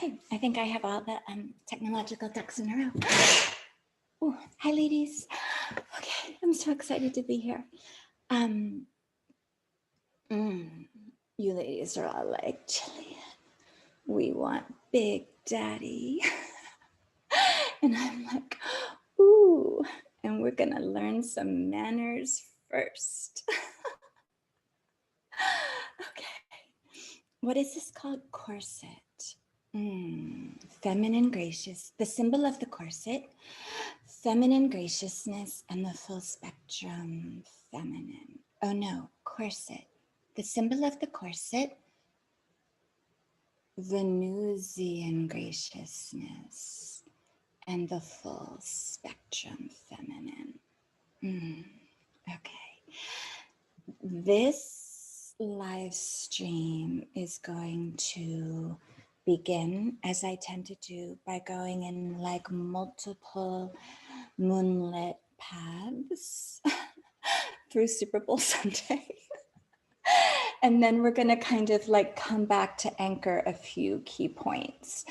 Okay, I think I have all the technological ducks in a row. Oh, hi ladies. Okay, I'm so excited to be here. You ladies are all like, Gillian, we want Big Daddy. And I'm like, ooh, and we're gonna learn some manners first. Okay, what is this called? Corset. Feminine gracious, the symbol of the corset, feminine graciousness, and the full spectrum feminine. Oh no, corset. The symbol of the corset, Venusian graciousness, and the full spectrum feminine. Okay. This live stream is going to begin, as I tend to do, by going in like multiple moonlit paths through Super Bowl Sunday. And then we're going to kind of like come back to anchor a few key points.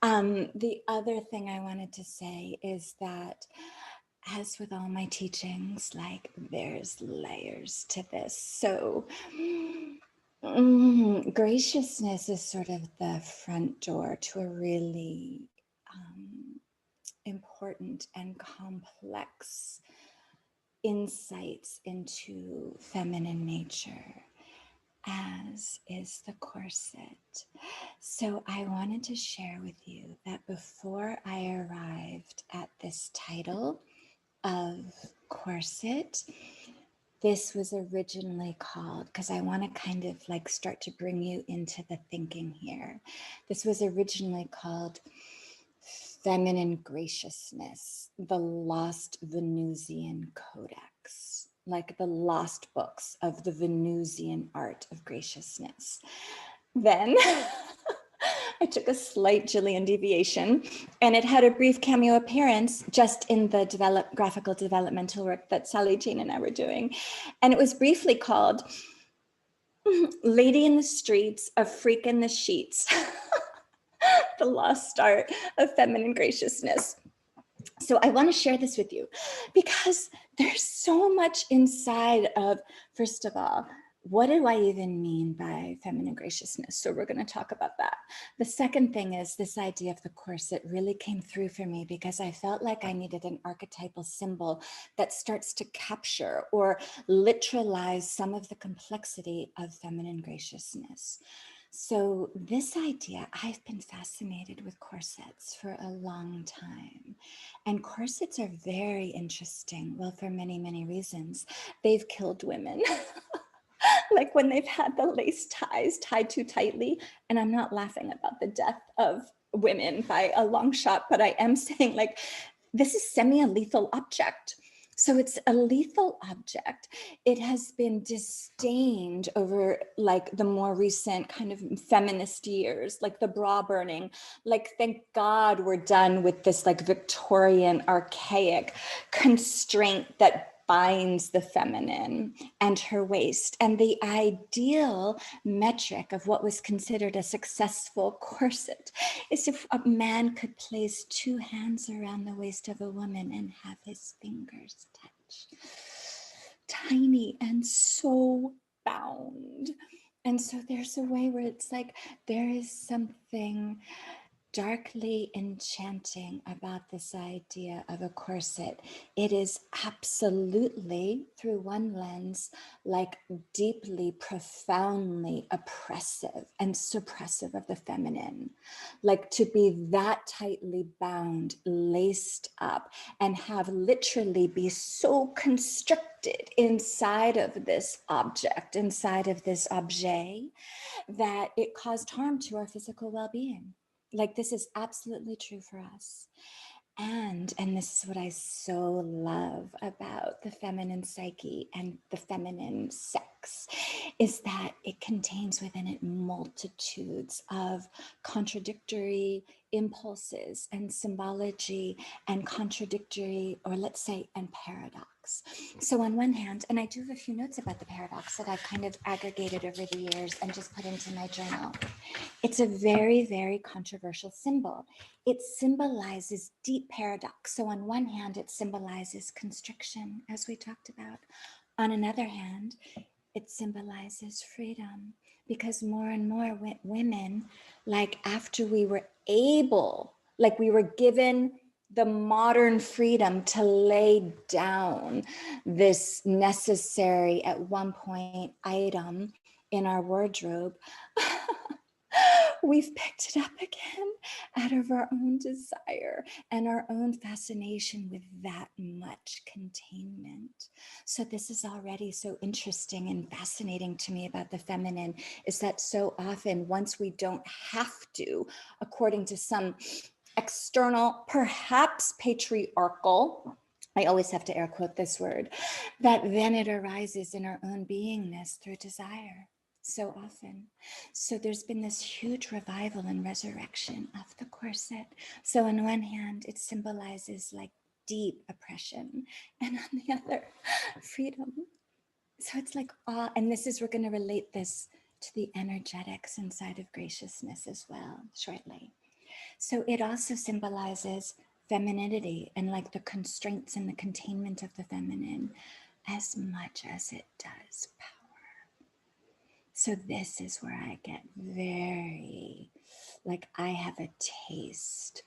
The other thing I wanted to say is that, as with all my teachings, like there's layers to this. So graciousness is sort of the front door to a really important and complex insights into feminine nature, as is the corset. So I wanted to share with you that before I arrived at this title of corset, this was originally called, because I want to kind of like start to bring you into the thinking here. This was originally called Feminine Graciousness, the Lost Venusian Codex, like the lost books of the Venusian art of graciousness. Then I took a slight Gillian deviation, and it had a brief cameo appearance just in the graphical developmental work that Sally Jane and I were doing. And it was briefly called Lady in the Streets, a Freak in the Sheets, the lost art of feminine graciousness. So I want to share this with you because there's so much inside of, first of all, what do I even mean by feminine graciousness? So we're going to talk about that. The second thing is this idea of the corset really came through for me because I felt like I needed an archetypal symbol that starts to capture or literalize some of the complexity of feminine graciousness. So this idea, I've been fascinated with corsets for a long time. And corsets are very interesting, well, for many, many reasons. They've killed women. Like when they've had the lace ties tied too tightly. And I'm not laughing about the death of women by a long shot, but I am saying like, this is semi-lethal object. So it's a lethal object. It has been disdained over like the more recent kind of feminist years, like the bra burning. Like, thank God we're done with this like Victorian archaic constraint that binds the feminine and her waist. And the ideal metric of what was considered a successful corset is if a man could place two hands around the waist of a woman and have his fingers touch. Tiny and so bound. And so there's a way where it's like there is something darkly enchanting about this idea of a corset. It is absolutely, through one lens, like deeply, profoundly oppressive and suppressive of the feminine. Like to be that tightly bound, laced up, and have literally be so constricted inside of this object, inside of this objet, that it caused harm to our physical well-being. Like this is absolutely true for us. And this is what I so love about the feminine psyche and the feminine sex paradox is that it contains within it multitudes of contradictory impulses and symbology and contradictory, or let's say, and paradox. So on one hand, and I do have a few notes about the paradox that I've kind of aggregated over the years and just put into my journal. It's a very, very controversial symbol. It symbolizes deep paradox. So on one hand, it symbolizes constriction, as we talked about. On another hand, it symbolizes freedom, because more and more women, like after we were able, like we were given the modern freedom to lay down this necessary at one point item in our wardrobe, we've picked it up again out of our own desire and our own fascination with that much containment. So this is already so interesting and fascinating to me about the feminine, is that so often once we don't have to, according to some external, perhaps patriarchal, I always have to air quote this word, that then it arises in our own beingness through desire. So often. So there's been this huge revival and resurrection of the corset. So on one hand, it symbolizes like deep oppression, and on the other, freedom. So it's like, and this is, we're going to relate this to the energetics inside of graciousness as well shortly. So it also symbolizes femininity and like the constraints and the containment of the feminine as much as it does power. So this is where I get very, like I have a taste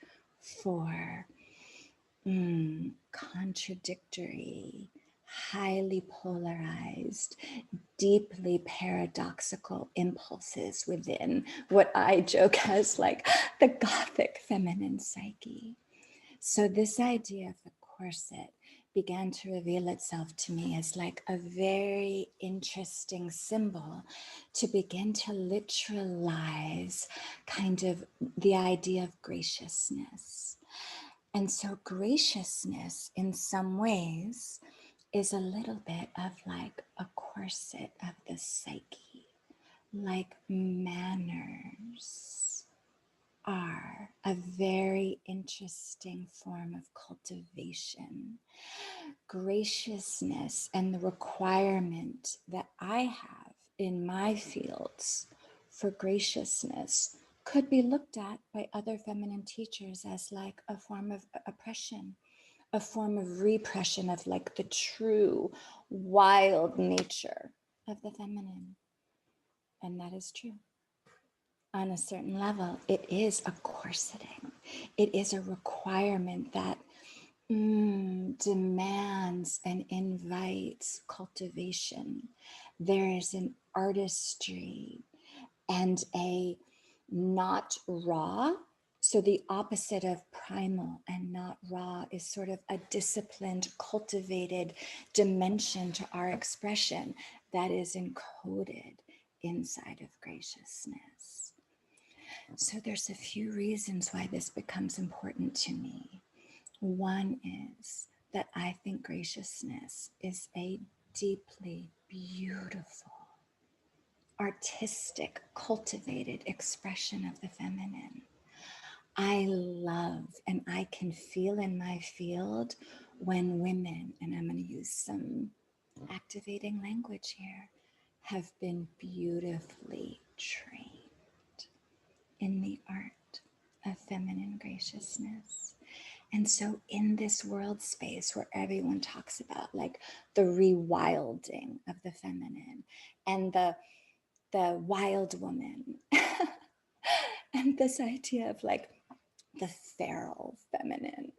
for contradictory, highly polarized, deeply paradoxical impulses within what I joke as like the Gothic feminine psyche. So this idea of the corset began to reveal itself to me as like a very interesting symbol to begin to literalize kind of the idea of graciousness. And so graciousness in some ways is a little bit of like a corset of the psyche, like manners are a very interesting form of cultivation. Graciousness and the requirement that I have in my fields for graciousness could be looked at by other feminine teachers as like a form of oppression, a form of repression of like the true wild nature of the feminine. And that is true. On a certain level, it is a corseting. It is a requirement that demands and invites cultivation. There is an artistry and a not raw. So the opposite of primal and not raw is sort of a disciplined, cultivated dimension to our expression that is encoded inside of graciousness. So there's a few reasons why this becomes important to me. One is that I think graciousness is a deeply beautiful, artistic, cultivated expression of the feminine. I love and I can feel in my field when women, and I'm going to use some activating language here, have been beautifully trained in the art of feminine graciousness. And so in this world space where everyone talks about like the rewilding of the feminine and the wild woman and this idea of like the feral feminine,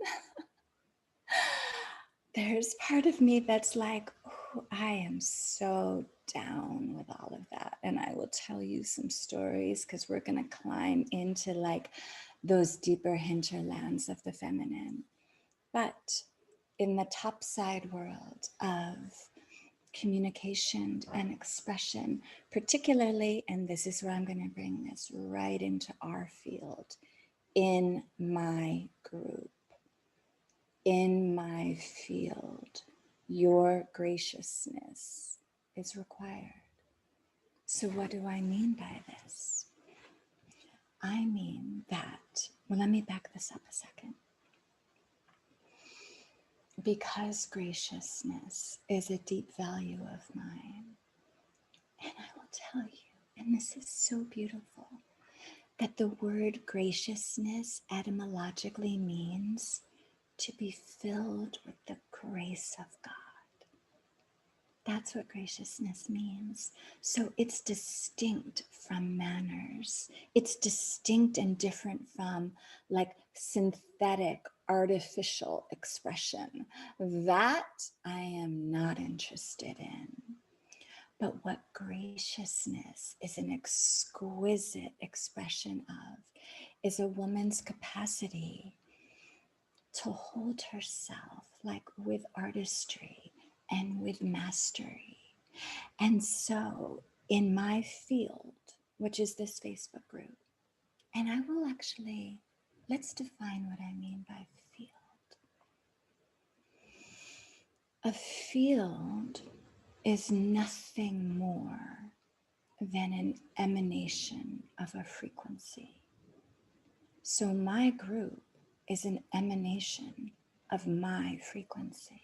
there's part of me that's like, oh, I am so down with all of that. And I will tell you some stories because we're going to climb into like those deeper hinterlands of the feminine. But in the topside world of communication and expression, particularly, and this is where I'm going to bring this right into our field, in my group, in my field, your graciousness is required. So what do I mean by this? I mean that, well, let me back this up a second. Because graciousness is a deep value of mine, and I will tell you, and this is so beautiful, that the word graciousness etymologically means to be filled with the grace of God. That's what graciousness means. So it's distinct from manners. It's distinct and different from like synthetic, artificial expression. That I am not interested in. But what graciousness is an exquisite expression of is a woman's capacity to hold herself like with artistry and with mastery. And so in my field, which is this Facebook group, and I will actually, let's define what I mean by field. A field is nothing more than an emanation of a frequency. So my group is an emanation of my frequency.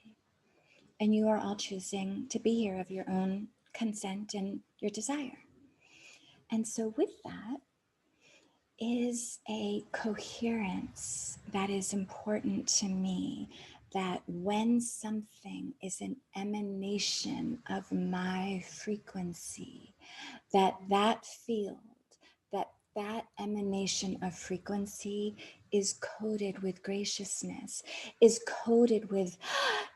And you are all choosing to be here of your own consent and your desire. And so with that is a coherence that is important to me, that when something is an emanation of my frequency, that field, that emanation of frequency is coded with graciousness, is coded with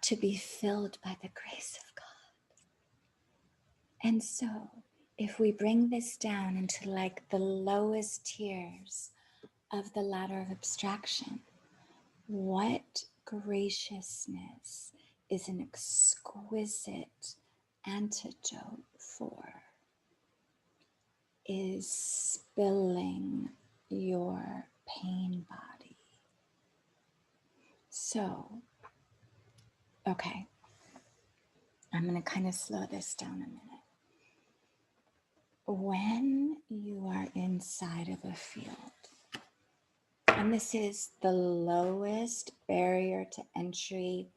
to be filled by the grace of God. And so if we bring this down into like the lowest tiers of the ladder of abstraction, what graciousness is an exquisite antidote for is spilling your pain body. So, okay, I'm going to kind of slow this down a minute. When you are inside of a field, and this is the lowest barrier to entry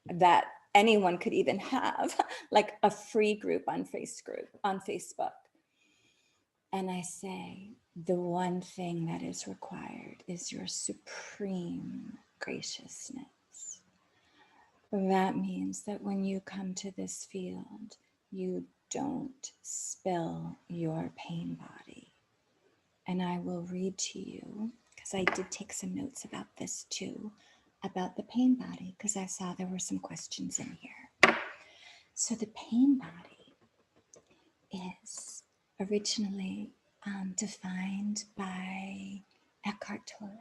that anyone could even have, like a free group on Facebook. And I say, the one thing that is required is your supreme graciousness. That means that when you come to this field, you don't spill your pain body. And I will read to you, because I did take some notes about this too, about the pain body, because I saw there were some questions in here. So the pain body is originally defined by Eckhart Tolle.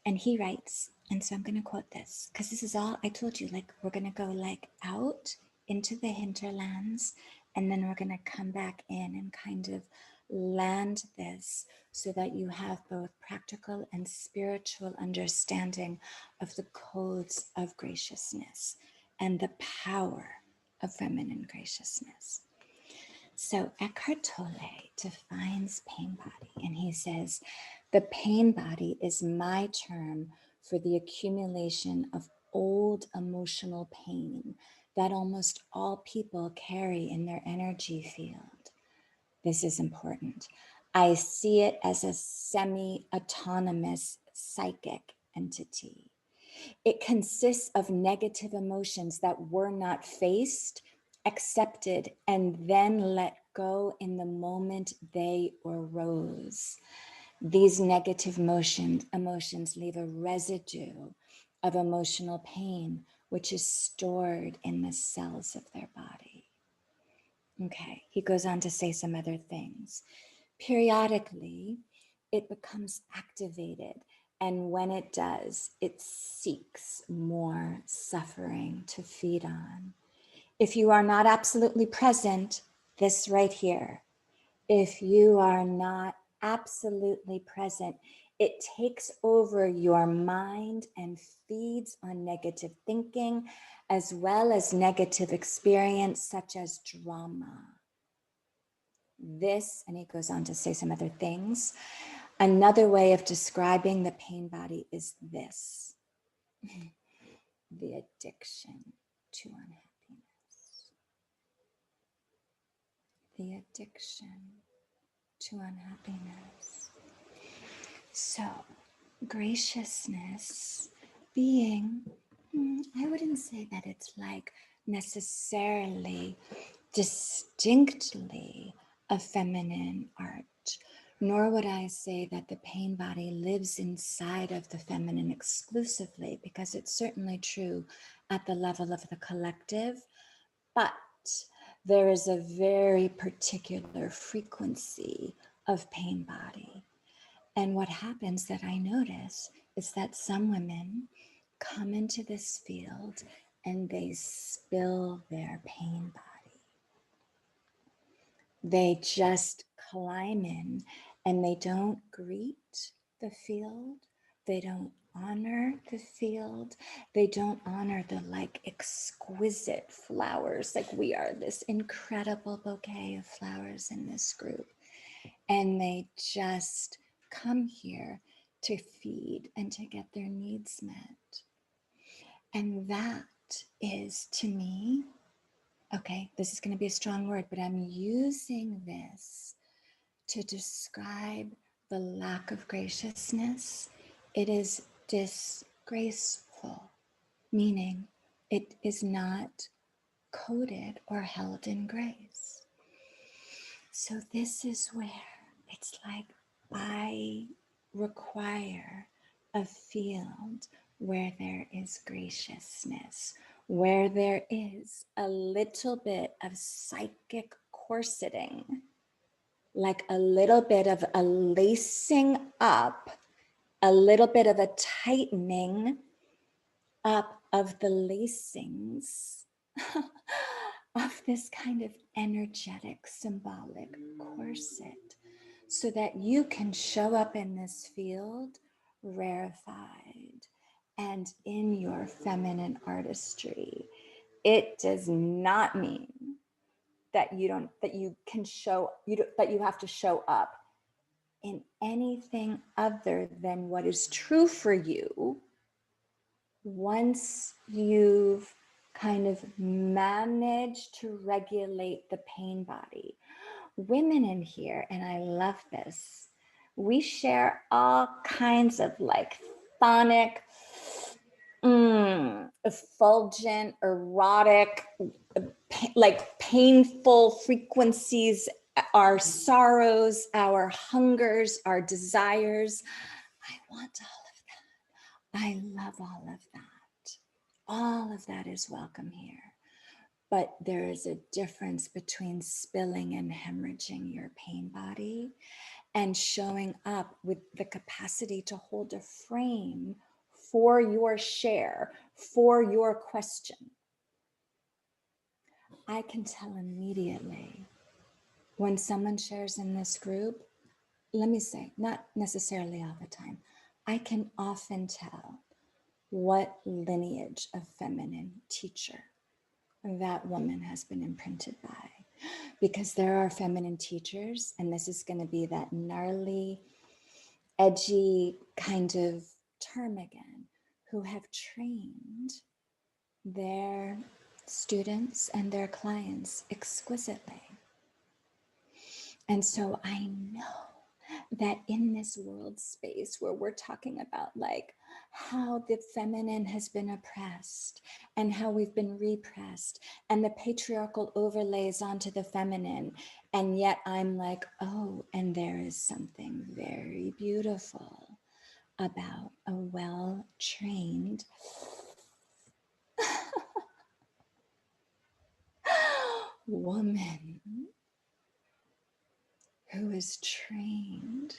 And he writes, and so I'm going to quote this, because this is all, I told you, like, we're going to go like out into the hinterlands, and then we're going to come back in and kind of land this so that you have both practical and spiritual understanding of the codes of graciousness and the power of feminine graciousness. So Eckhart Tolle defines pain body, and he says, the pain body is my term for the accumulation of old emotional pain that almost all people carry in their energy field. This is important. I see it as a semi-autonomous psychic entity. It consists of negative emotions that were not faced, accepted, and then let go in the moment they arose. These negative emotions leave a residue of emotional pain, which is stored in the cells of their body. Okay, he goes on to say some other things. Periodically, it becomes activated, and when it does, it seeks more suffering to feed on. If you are not absolutely present, this right here, if you are not absolutely present, it takes over your mind and feeds on negative thinking, as well as negative experience, such as drama. This, and he goes on to say some other things. Another way of describing the pain body is this: the addiction to unhappiness. The addiction to unhappiness. So, graciousness being, I wouldn't say that it's like necessarily distinctly a feminine art, nor would I say that the pain body lives inside of the feminine exclusively, because it's certainly true at the level of the collective, but there is a very particular frequency of pain body. And what happens that I notice is that some women come into this field and they spill their pain body. They just climb in and they don't greet the field. They don't honor the field. They don't honor the like exquisite flowers. Like we are this incredible bouquet of flowers in this group. And they just come here to feed and to get their needs met. And that is, to me, okay, this is going to be a strong word, but I'm using this to describe the lack of graciousness. It is disgraceful, meaning it is not coded or held in grace. So this is where it's like I require a field where there is graciousness, where there is a little bit of psychic corseting, like a little bit of a lacing up, a little bit of a tightening up of the lacings of this kind of energetic, symbolic corset, so that you can show up in this field rarefied and in your feminine artistry. It does not mean that you have to show up in anything other than what is true for you once you've kind of managed to regulate the pain body. Women in here, and I love this, we share all kinds of like chthonic, effulgent, erotic, like painful frequencies, our sorrows, our hungers, our desires. I want all of that. I love all of that. All of that is welcome here. But there is a difference between spilling and hemorrhaging your pain body and showing up with the capacity to hold a frame for your share, for your question. I can tell immediately when someone shares in this group, let me say, not necessarily all the time, I can often tell what lineage of feminine teacher that woman has been imprinted by. Because there are feminine teachers, and this is going to be that gnarly, edgy kind of term again, who have trained their students and their clients exquisitely. And so I know that in this world space where we're talking about like how the feminine has been oppressed and how we've been repressed and the patriarchal overlays onto the feminine, and yet I'm like, oh, and there is something very beautiful about a well-trained woman who is trained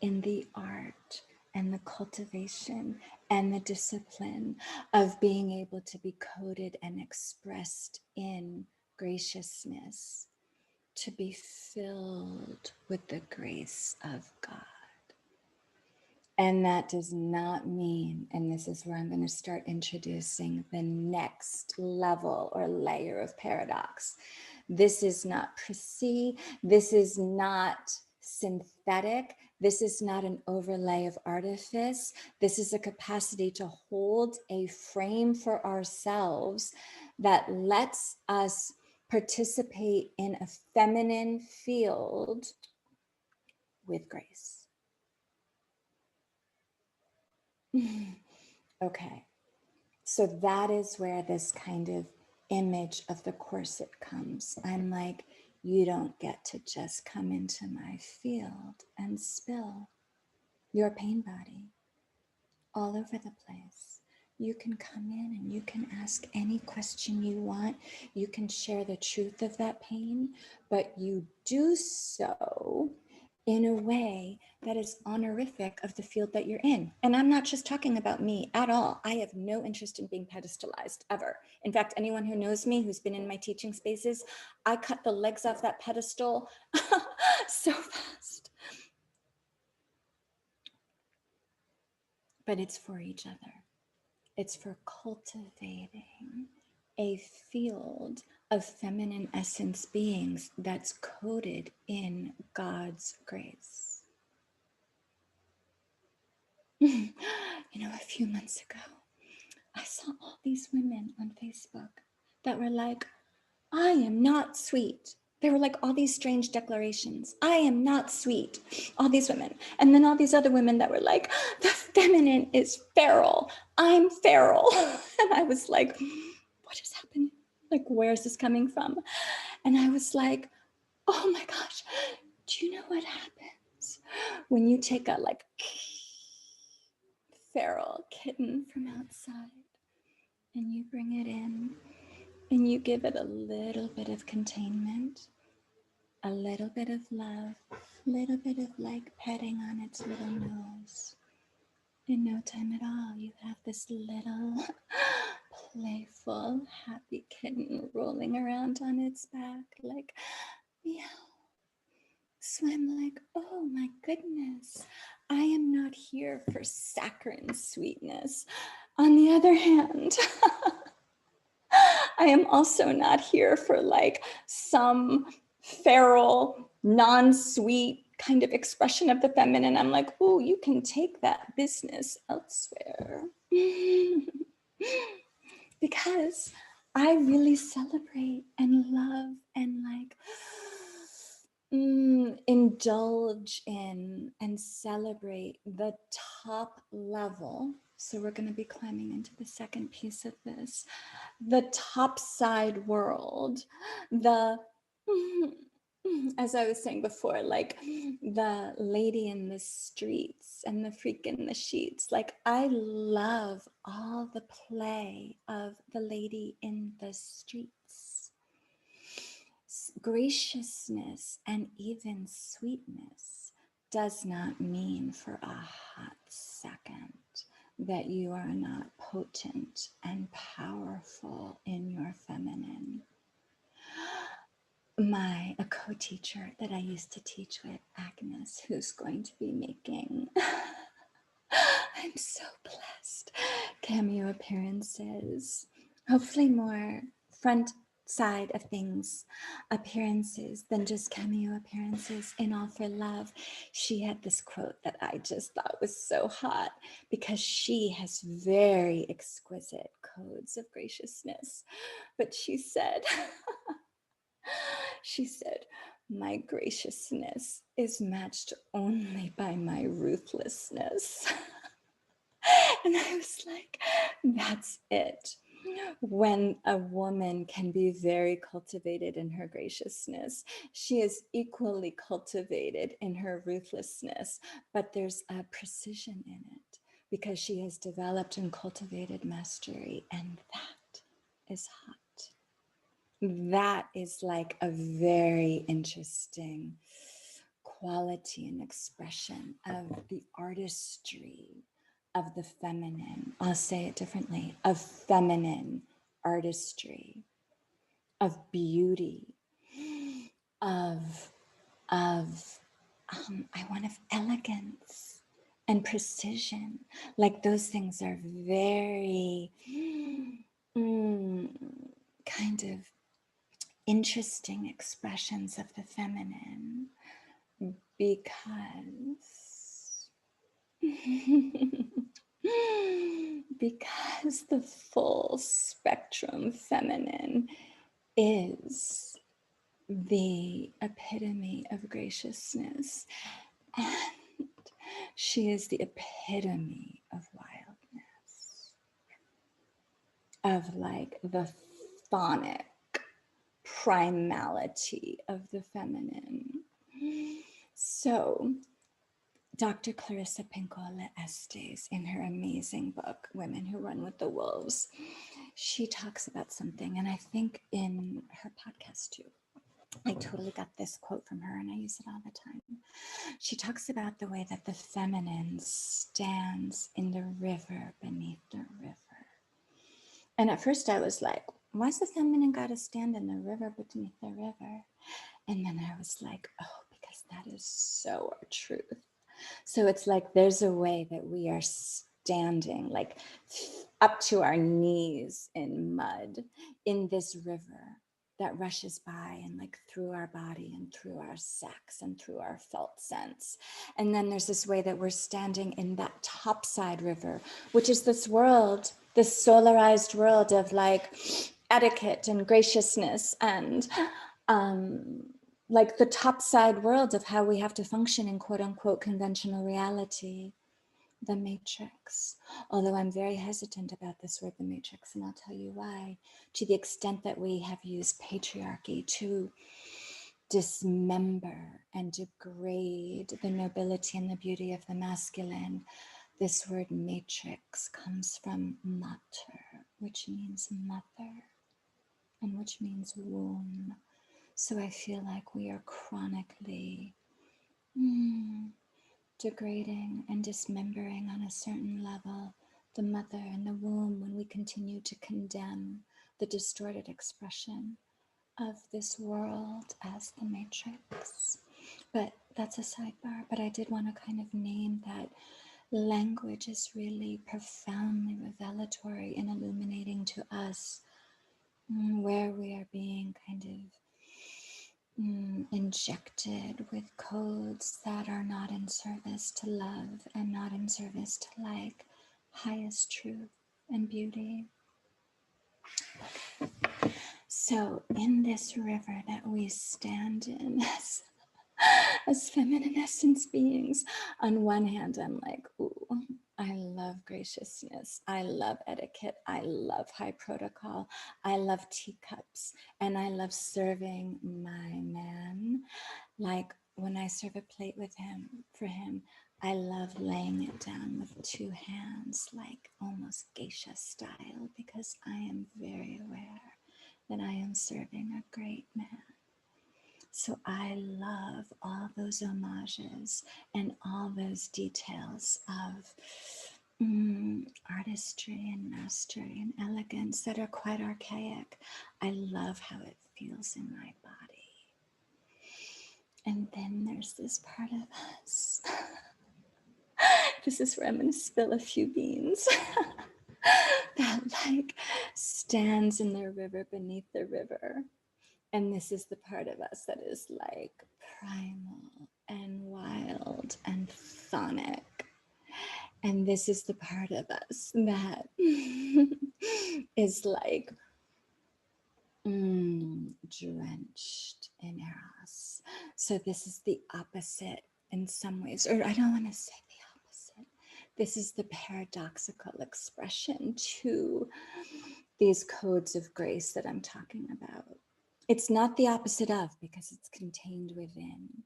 in the art and the cultivation and the discipline of being able to be coded and expressed in graciousness, to be filled with the grace of God. And that does not mean, and this is where I'm going to start introducing the next level or layer of paradox. This is not prissy. This is not synthetic. This is not an overlay of artifice. This is a capacity to hold a frame for ourselves that lets us participate in a feminine field with grace. Okay, so that is where this kind of image of the corset comes. I'm like, you don't get to just come into my field and spill your pain body all over the place. You can come in and you can ask any question you want. You can share the truth of that pain, but you do so in a way that is honorific of the field that you're in. And I'm not just talking about me at all. I have no interest in being pedestalized ever. In fact, anyone who knows me, who's been in my teaching spaces, I cut the legs off that pedestal so fast. But it's for each other. It's for cultivating a field of feminine essence beings that's coded in God's grace. You know, a few months ago, I saw all these women on Facebook that were like, I am not sweet. There were like all these strange declarations. I am not sweet. All these women. And then all these other women that were like, the feminine is feral. I'm feral. And I was like, what is happening? Like, where is this coming from? And I was like, oh my gosh, do you know what happens when you take a like feral kitten from outside and you bring it in and you give it a little bit of containment, a little bit of love, a little bit of like petting on its little nose. In no time at all, you have this little playful, happy kitten rolling around on its back like, meow. So I'm like, oh my goodness, I am not here for saccharine sweetness. On the other hand, I am also not here for like some feral, non-sweet kind of expression of the feminine. I'm like, oh, you can take that business elsewhere. Because I really celebrate and love and like indulge in and celebrate the top level. So we're going to be climbing into the second piece of this, the top side world, the as I was saying before, like the lady in the streets and the freak in the sheets. Like, I love all the play of the lady in the streets. Graciousness and even sweetness does not mean for a hot second that you are not potent and powerful in your feminine. A co-teacher that I used to teach with, Agnes, who's going to be making, I'm so blessed, cameo appearances, hopefully more front side of things appearances than just cameo appearances in All for Love. She had this quote that I just thought was so hot because she has very exquisite codes of graciousness. But she said, my graciousness is matched only by my ruthlessness. And I was like, that's it. When a woman can be very cultivated in her graciousness, she is equally cultivated in her ruthlessness, but there's a precision in it because she has developed and cultivated mastery, and that is hot. That is like a very interesting quality and expression of the artistry of the feminine. I'll say it differently, of feminine artistry, of beauty, of elegance and precision. Like, those things are very kind of interesting expressions of the feminine, because because the full spectrum feminine is the epitome of graciousness, and she is the epitome of wildness, of like the phonic primality of the feminine. So Dr. Clarissa Pinkola Estes, in her amazing book, Women Who Run with the Wolves, she talks about something, and I think in her podcast too. I totally got this quote from her and I use it all the time. She talks about the way that the feminine stands in the river beneath the river. And at first I was like, why's the feminine got to stand in the river beneath the river? And then I was like, oh, because that is so our truth. So it's like there's a way that we are standing like up to our knees in mud in this river that rushes by and like through our body and through our sex and through our felt sense. And then there's this way that we're standing in that topside river, which is this world, this solarized world of like etiquette and graciousness and like the topside world of how we have to function in quote unquote conventional reality, the matrix. Although I'm very hesitant about this word, the matrix, and I'll tell you why. To the extent that we have used patriarchy to dismember and degrade the nobility and the beauty of the masculine, this word matrix comes from mater, which means mother, and which means womb. So I feel like we are chronically degrading and dismembering on a certain level the mother and the womb when we continue to condemn the distorted expression of this world as the matrix. But that's a sidebar. But I did want to kind of name that language is really profoundly revelatory and illuminating to us where we are being kind of injected with codes that are not in service to love and not in service to like highest truth and beauty. So in this river that we stand in as feminine essence beings, on one hand, I'm like, ooh, I love graciousness. I love etiquette. I love high protocol. I love teacups. And I love serving my man. Like when I serve a plate with him, for him, I love laying it down with two hands, like almost geisha style, because I am very aware that I am serving a great man. So I love all those homages and all those details of artistry and mastery and elegance that are quite archaic. I love how it feels in my body. And then there's this part of us. This is where I'm going to spill a few beans. That like stands in the river beneath the river. And this is the part of us that is like primal and wild and phonic. And this is the part of us that is like drenched in Eros. So this is the opposite in some ways, or I don't want to say the opposite. This is the paradoxical expression to these codes of grace that I'm talking about. It's not the opposite of, because it's contained within,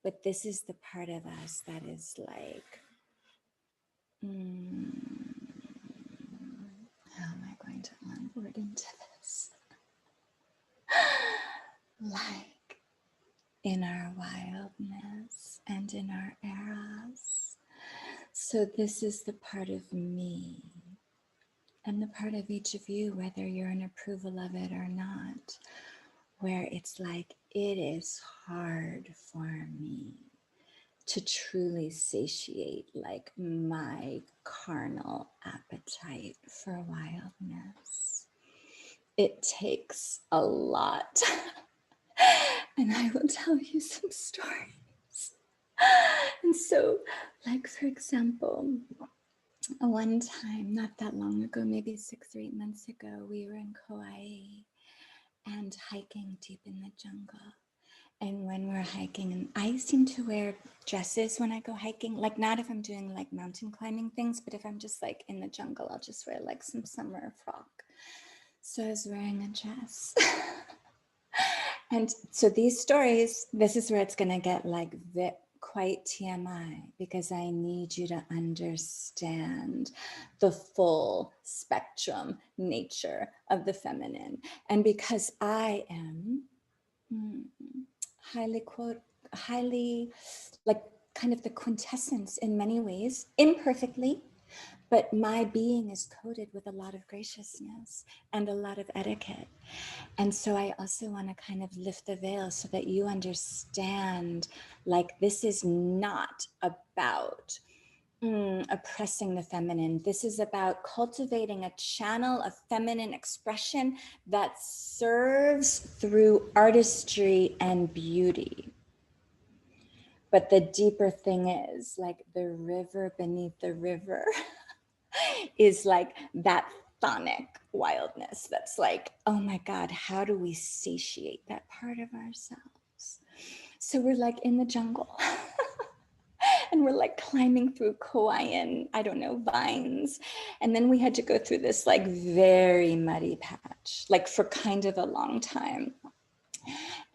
but this is the part of us that is like, how am I going to onboard into this? Like in our wildness and in our eros. So this is the part of me and the part of each of you, whether you're in approval of it or not, where it's like, it is hard for me to truly satiate like my carnal appetite for wildness. it takes a lot. And I will tell you some stories. And so, like, for example, one time, not that long ago, maybe 6 or 8 months ago, we were in Kauai and hiking deep in the jungle. And when we're hiking, and I seem to wear dresses when I go hiking, like not if I'm doing like mountain climbing things, but if I'm just like in the jungle, I'll just wear like some summer frock. So I was wearing a dress. And so these stories, this is where it's going to get like quite TMI, because I need you to understand the full spectrum nature of the feminine. And because I am highly like kind of the quintessence in many ways, imperfectly, but my being is coded with a lot of graciousness and a lot of etiquette. And so I also want to kind of lift the veil so that you understand, like, this is not about oppressing the feminine. This is about cultivating a channel of feminine expression that serves through artistry and beauty. But the deeper thing is, like, the river beneath the river is like that thonic wildness that's like, oh my God, how do we satiate that part of ourselves? So we're like in the jungle and we're like climbing through Kauaian, I don't know, vines. And then we had to go through this like very muddy patch, like for kind of a long time.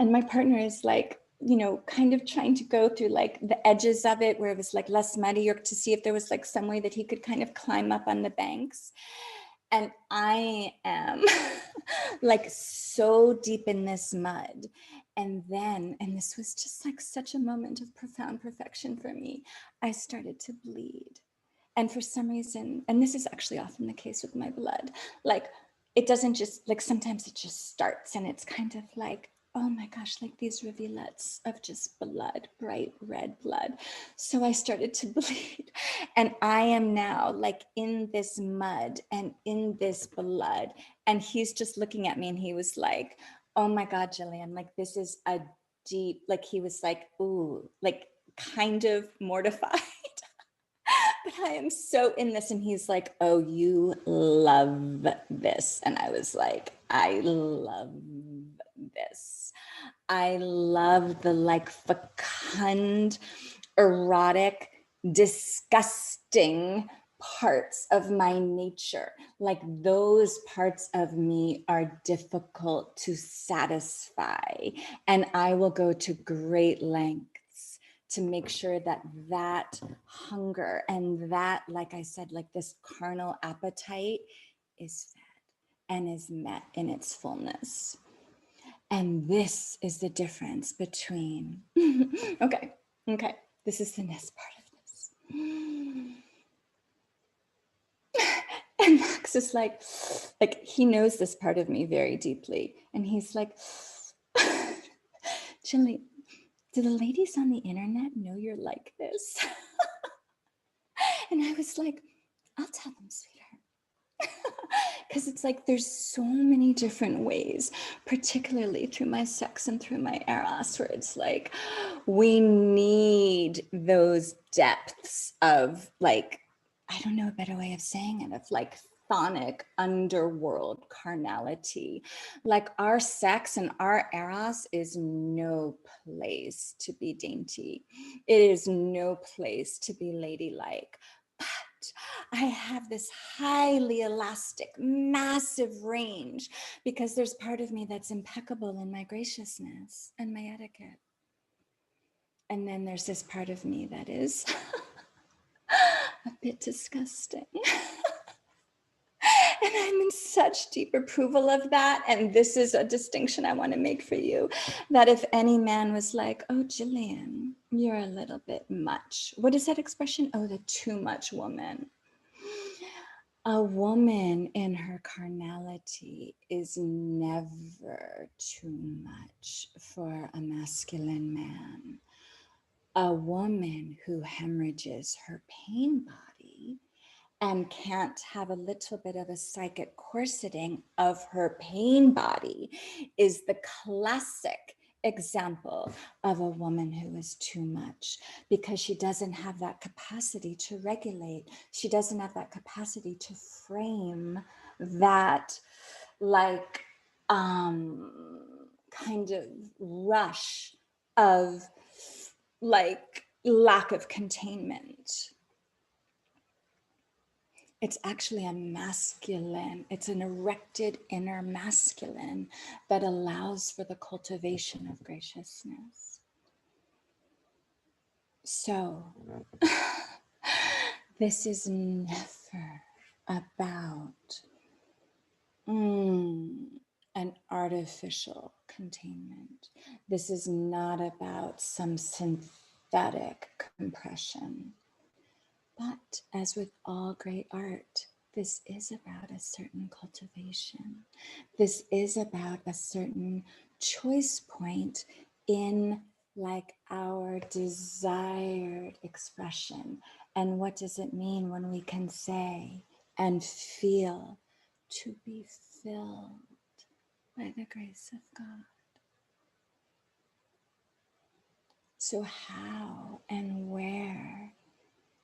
And my partner is like, you know, kind of trying to go through like the edges of it where it was like less muddy, or to see if there was like some way that he could kind of climb up on the banks. And I am like so deep in this mud. And then, and this was just like such a moment of profound perfection for me, I started to bleed. And for some reason, and this is actually often the case with my blood, like it doesn't just, like sometimes it just starts and it's kind of like, oh my gosh, like these rivulets of just blood, bright red blood. So I started to bleed, and I am now like in this mud and in this blood. And he's just looking at me and he was like, oh my God, Gillian, like this is a deep, like he was like, ooh, like kind of mortified. But I am so in this. And he's like, oh, you love this. And I was like, I love this. I love the like fecund, erotic, disgusting parts of my nature. Like those parts of me are difficult to satisfy. And I will go to great lengths to make sure that that hunger and that, like I said, like this carnal appetite is fed and is met in its fullness. And this is the difference between, okay, this is the next part of this. And Max is like he knows this part of me very deeply. And he's like, Gillian, do the ladies on the internet know you're like this? And I was like, I'll tell them, sweetheart. Because it's like there's so many different ways, particularly through my sex and through my Eros, where it's like we need those depths of like, I don't know a better way of saying it, of like chthonic underworld carnality. Like our sex and our Eros is no place to be dainty. It is no place to be ladylike. But I have this highly elastic, massive range because there's part of me that's impeccable in my graciousness and my etiquette. And then there's this part of me that is a bit disgusting. And I'm in such deep approval of that. And this is a distinction I want to make for you, that if any man was like, oh, Gillian, you're a little bit much. What is that expression? Oh, the too much woman. A woman in her carnality is never too much for a masculine man. A woman who hemorrhages her pain body and can't have a little bit of a psychic corseting of her pain body is the classic example of a woman who is too much, because she doesn't have that capacity to regulate. She doesn't have that capacity to frame that like kind of rush of like lack of containment. It's actually a masculine, it's an erected inner masculine that allows for the cultivation of graciousness. So, this is never about an artificial containment. This is not about some synthetic compression. But as with all great art, this is about a certain cultivation. This is about a certain choice point in like our desired expression. And what does it mean when we can say and feel to be filled by the grace of God? So how and where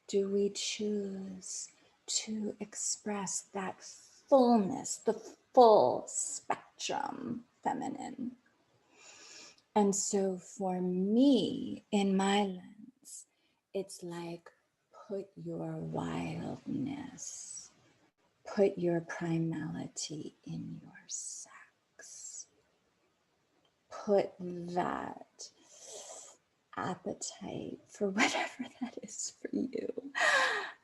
do we choose to express that fullness, the full spectrum feminine? And so for me, in my lens, it's like put your wildness, put your primality in your sex, put that appetite for whatever that is for you.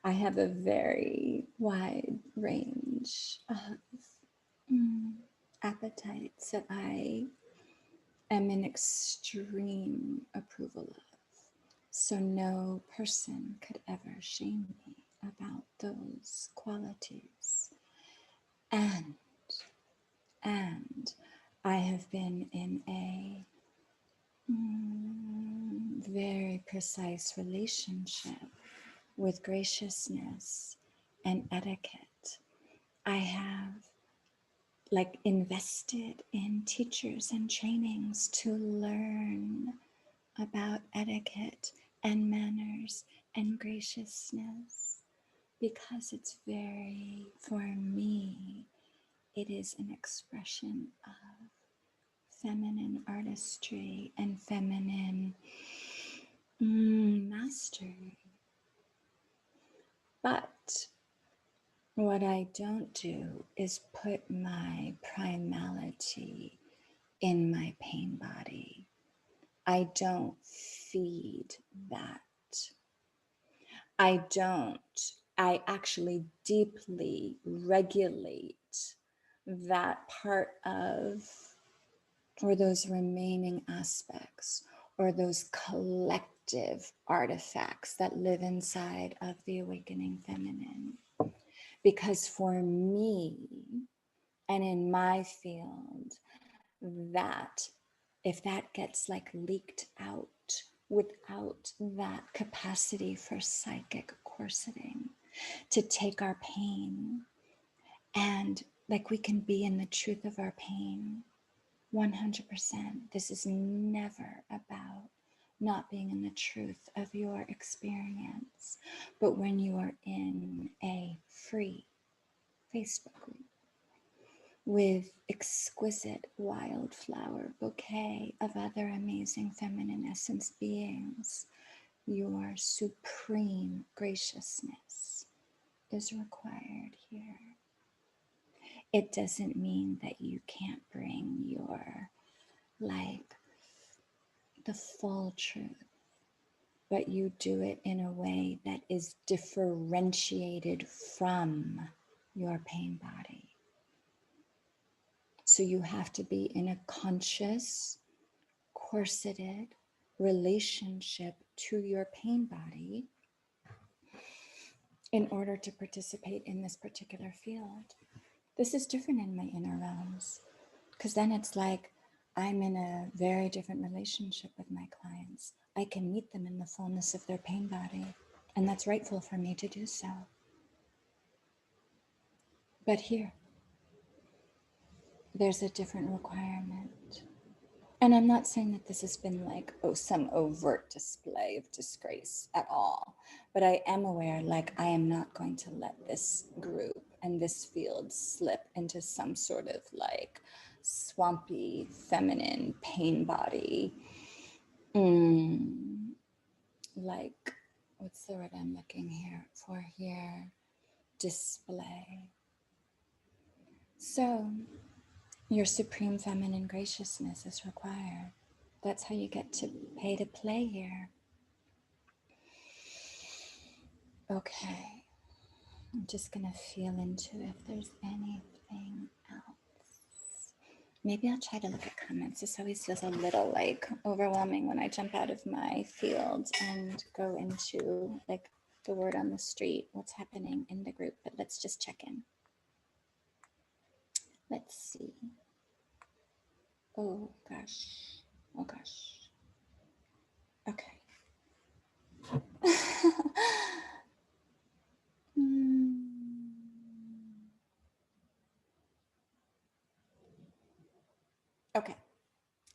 I have a very wide range of appetites that I am in extreme approval of. So no person could ever shame me about those qualities. And I have been in a very precise relationship with graciousness and etiquette. I have like invested in teachers and trainings to learn about etiquette and manners and graciousness, because it's very, for me, it is an expression of feminine artistry and feminine mastery. But what I don't do is put my primality in my pain body. I don't feed that. I actually deeply regulate that part of, or those remaining aspects, or those collective artifacts that live inside of the awakening feminine. Because for me, and in my field, that if that gets like leaked out without that capacity for psychic corseting, to take our pain and like we can be in the truth of our pain 100%. This is never about not being in the truth of your experience. But when you are in a free Facebook group with exquisite wildflower bouquet of other amazing feminine essence beings, your supreme graciousness is required here. It doesn't mean that you can't bring your like the full truth, but you do it in a way that is differentiated from your pain body. So you have to be in a conscious, corseted relationship to your pain body in order to participate in this particular field. This is different in my inner realms, because then it's like I'm in a very different relationship with my clients. I can meet them in the fullness of their pain body, and that's rightful for me to do so. But here, there's a different requirement. And I'm not saying that this has been like, oh, some overt display of disgrace at all. But I am aware, like, I am not going to let this group and this field slip into some sort of like swampy, feminine pain body. Like, what's the word I'm looking for here? Display. So your supreme feminine graciousness is required. That's how you get to pay to play here. Okay. I'm just gonna feel into if there's anything else. Maybe I'll try to look at comments. This always feels a little like overwhelming when I jump out of my field and go into like the word on the street, what's happening in the group, but let's just check in. Let's see. Oh gosh. Oh gosh. Okay. Okay.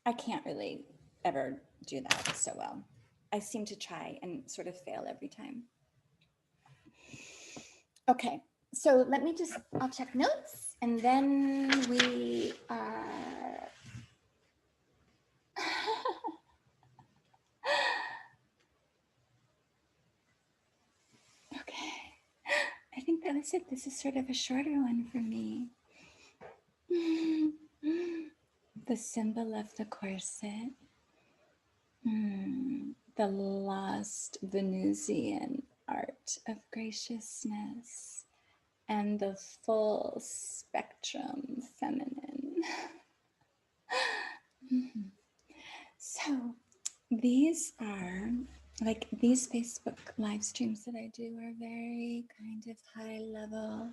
I can't really ever do that so well. I seem to try and sort of fail every time. Okay. So let me just, I'll check notes and then we okay. I think that was it. This is sort of a shorter one for me. The symbol of the corset. The lost Venusian art of graciousness and the full spectrum feminine. So these are like these Facebook live streams that I do are very kind of high level,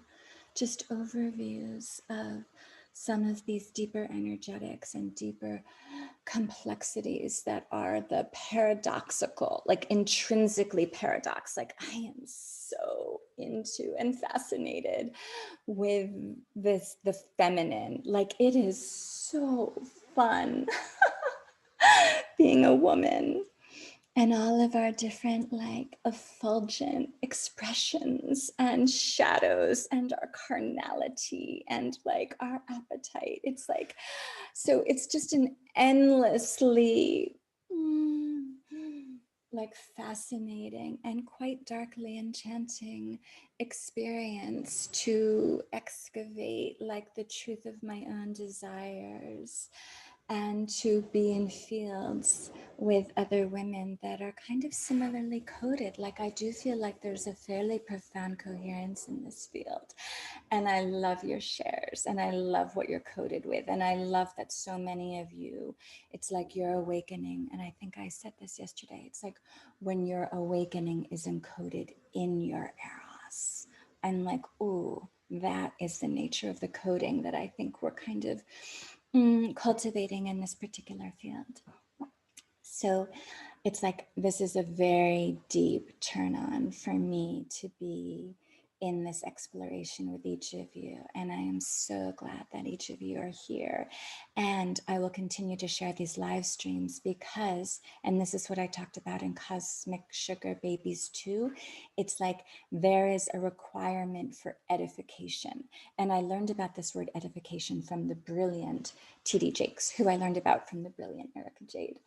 just overviews of some of these deeper energetics and deeper complexities that are the paradoxical, like intrinsically paradox. Like I am so into and fascinated with this, the feminine. Like it is so fun being a woman. And all of our different like effulgent expressions and shadows and our carnality and like our appetite. It's like, so it's just an endlessly like fascinating and quite darkly enchanting experience to excavate like the truth of my own desires and to be in fields with other women that are kind of similarly coded. Like I do feel like there's a fairly profound coherence in this field. And I love your shares and I love what you're coded with. And I love that so many of you, it's like you're awakening. And I think I said this yesterday. It's like when your awakening is encoded in your Eros. I'm like, ooh, that is the nature of the coding that I think we're kind of cultivating in this particular field. So it's like, this is a very deep turn on for me to be in this exploration with each of you. And I am so glad that each of you are here. And I will continue to share these live streams because, and this is what I talked about in Cosmic Sugar Babies too, it's like there is a requirement for edification. And I learned about this word edification from the brilliant T.D. Jakes, who I learned about from the brilliant Erica Jade.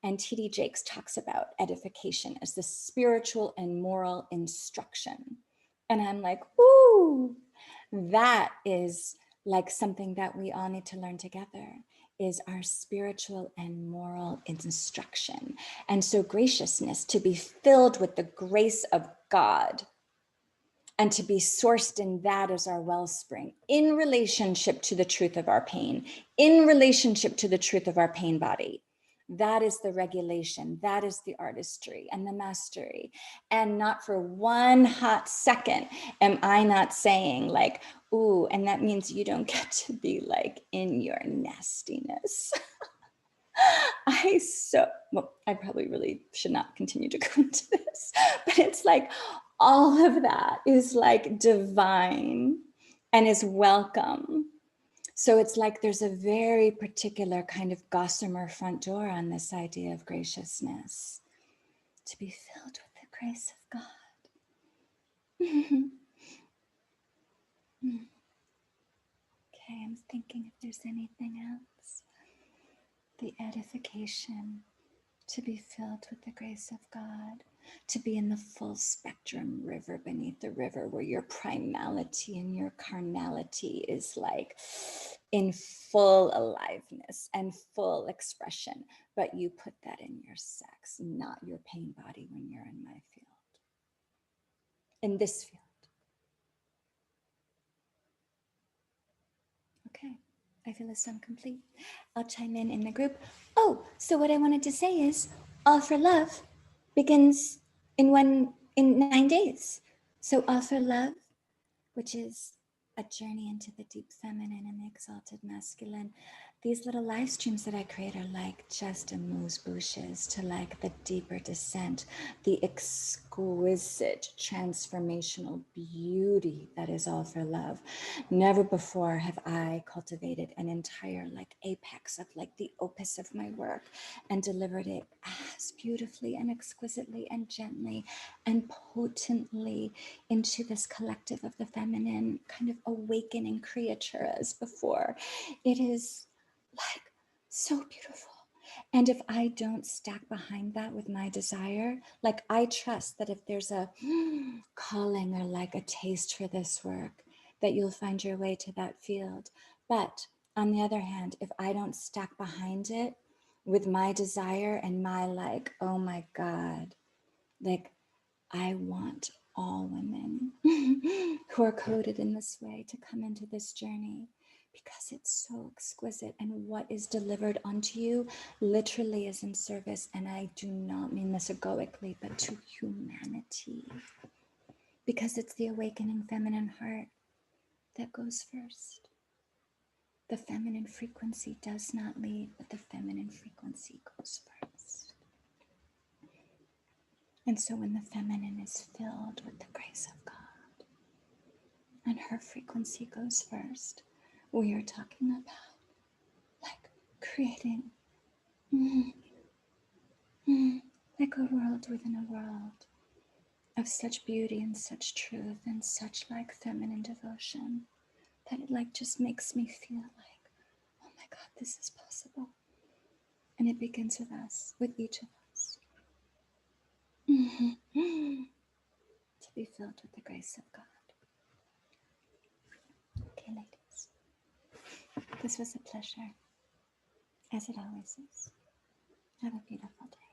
And T.D. Jakes talks about edification as the spiritual and moral instruction. And I'm like, ooh, that is like something that we all need to learn together, is our spiritual and moral instruction. And so graciousness, to be filled with the grace of God and to be sourced in that as our wellspring in relationship to the truth of our pain, in relationship to the truth of our pain body. That is the regulation. That is the artistry and the mastery. And not for one hot second am I not saying like, ooh, and that means you don't get to be like in your nastiness. I probably really should not continue to go into this, but it's like all of that is like divine and is welcome. So it's like there's a very particular kind of gossamer front door on this idea of graciousness, to be filled with the grace of God. Okay, I'm thinking if there's anything else. The edification, to be filled with the grace of God, to be in the full spectrum river beneath the river, where your primality and your carnality is like in full aliveness and full expression, but you put that in your sex, not your pain body when you're in my field, in this field. Okay, I feel as I'm complete. I'll chime in the group. Oh, so what I wanted to say is All for Love begins in 9 days. So All for Love, which is a journey into the deep feminine and the exalted masculine. These little live streams that I create are like just amuse bouches to like the deeper descent, the exquisite transformational beauty that is All for Love. Never before have I cultivated an entire like apex of like the opus of my work and delivered it as beautifully and exquisitely and gently and potently into this collective of the feminine kind of awakening creature as before. It is like so beautiful. And if I don't stack behind that with my desire, like I trust that if there's a calling or like a taste for this work, that you'll find your way to that field. But on the other hand, if I don't stack behind it with my desire and my like, oh my God, like I want all women who are coded in this way to come into this journey, because it's so exquisite, and what is delivered unto you literally is in service, and I do not mean this egoically, but to humanity, because it's the awakening feminine heart that goes first. The feminine frequency does not lead, but the feminine frequency goes first. And so when the feminine is filled with the grace of God, and her frequency goes first, we are talking about like creating like a world within a world of such beauty and such truth and such like feminine devotion, that it like just makes me feel like, oh my God, this is possible. And it begins with us, with each of us, to be filled with the grace of God. Okay, ladies, this was a pleasure, as it always is. Have a beautiful day.